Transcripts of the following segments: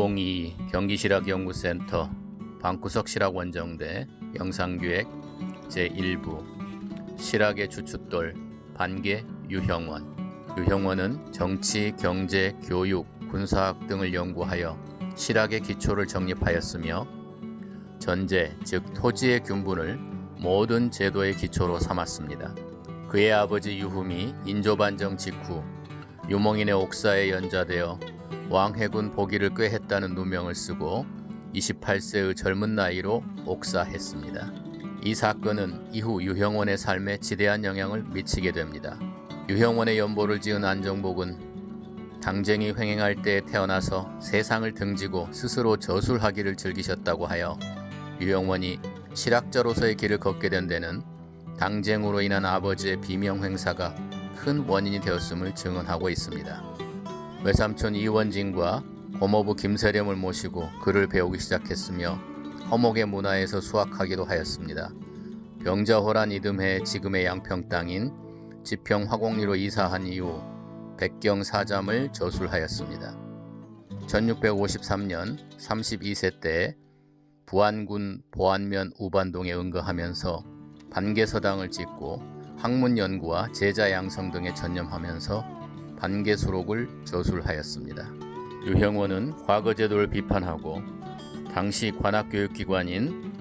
2022 경기실학연구센터 방구석 실학원정대 영상기획 제1부 실학의 주춧돌 반개 유형원. 유형원은 정치, 경제, 교육, 군사학 등을 연구하여 실학의 기초를 정립하였으며 전제, 즉 토지의 균분을 모든 제도의 기초로 삼았습니다. 그의 아버지 유흠이 인조반정 직후 유몽인의 옥사에 연좌되어 왕해군 보기를 꾀했다는 누명을 쓰고 28세의 젊은 나이로 옥사했습니다. 이 사건은 이후 유형원의 삶에 지대한 영향을 미치게 됩니다. 유형원의 연보를 지은 안정복은 당쟁이 횡행할 때에 태어나서 세상을 등지고 스스로 저술하기를 즐기셨다고 하여 유형원이 실학자로서의 길을 걷게 된 데는 당쟁으로 인한 아버지의 비명 행사가 큰 원인이 되었음을 증언하고 있습니다. 외삼촌 이원진과 고모부 김세렴을 모시고 글을 배우기 시작했으며 허목의 문화에서 수학하기도 하였습니다. 병자호란 이듬해 지금의 양평 땅인 지평 화곡리로 이사한 이후 백경 사잠을 저술하였습니다. 1653년 32세 때 부안군 보안면 우반동에 응거하면서 반개서당을 짓고 학문 연구와 제자 양성 등에 전념하면서 반개수록을 저술하였습니다. 유형원은 과거 제도를 비판하고 당시 관학교육기관인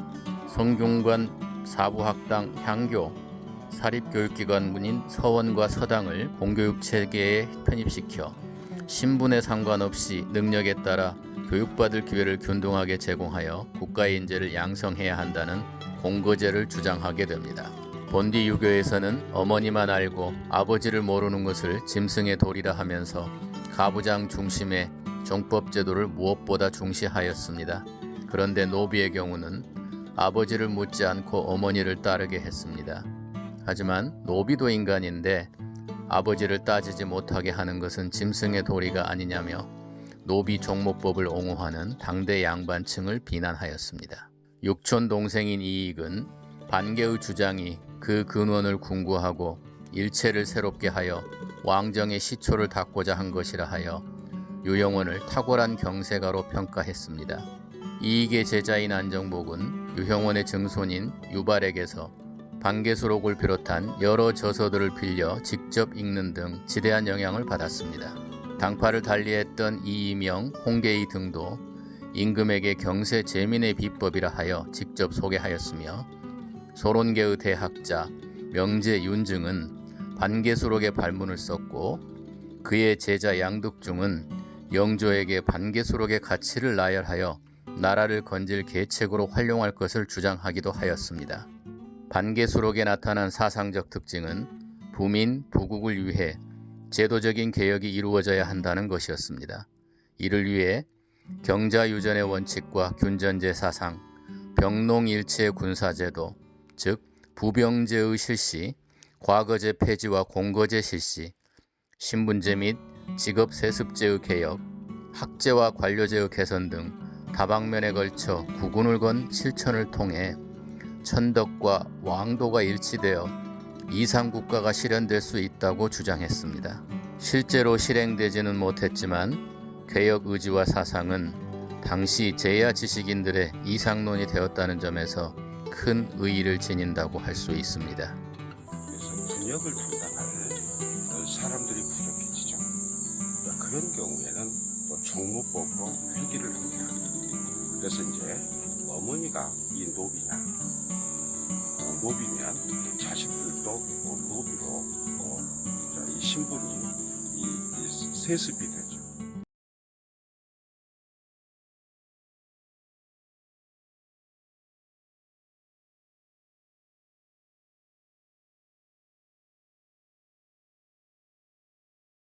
성균관 사부학당 향교 사립교육기관군인 서원과 서당을 공교육체계에 편입시켜 신분에 상관없이 능력에 따라 교육받을 기회를 균등하게 제공하여 국가의 인재를 양성해야 한다는 공거제를 주장하게 됩니다. 본디 유교에서는 어머니만 알고 아버지를 모르는 것을 짐승의 도리라 하면서 가부장 중심의 종법제도를 무엇보다 중시하였습니다. 그런데 노비의 경우는 아버지를 묻지 않고 어머니를 따르게 했습니다. 하지만 노비도 인간인데 아버지를 따지지 못하게 하는 것은 짐승의 도리가 아니냐며 노비 종목법을 옹호하는 당대 양반층을 비난하였습니다. 육촌 동생인 이익은 반개의 주장이 그 근원을 궁구하고 일체를 새롭게 하여 왕정의 시초를 닦고자 한 것이라 하여 유형원을 탁월한 경세가로 평가했습니다. 이익의 제자인 안정복은 유형원의 증손인 유발에게서 반개수록을 비롯한 여러 저서들을 빌려 직접 읽는 등 지대한 영향을 받았습니다. 당파를 달리했던 이이명, 홍계이 등도 임금에게 경세 제민의 비법이라 하여 직접 소개하였으며 소론계의 대학자 명제 윤증은 반개수록의 발문을 썼고 그의 제자 양득중은 영조에게 반개수록의 가치를 나열하여 나라를 건질 계책으로 활용할 것을 주장하기도 하였습니다. 반개수록에 나타난 사상적 특징은 부민, 부국을 위해 제도적인 개혁이 이루어져야 한다는 것이었습니다. 이를 위해 경자유전의 원칙과 균전제 사상, 병농일체 군사제도, 즉 부병제의 실시, 과거제 폐지와 공거제 실시, 신분제 및 직업세습제의 개혁, 학제와 관료제의 개선 등 다방면에 걸쳐 구군을 건 실천을 통해 천덕과 왕도가 일치되어 이상국가가 실현될 수 있다고 주장했습니다. 실제로 실행되지는 못했지만 개혁 의지와 사상은 당시 제야 지식인들의 이상론이 되었다는 점에서 큰 의의를 지닌다고 할 수 있습니다. 그래서 군역을 담당할 사람들이 부족해지죠. 그런 경우에는 또 종무법으로 회기를 합니다. 그래서 이제 어머니가 이 노비면 자식들도 노비로 이 신분이 이 세습이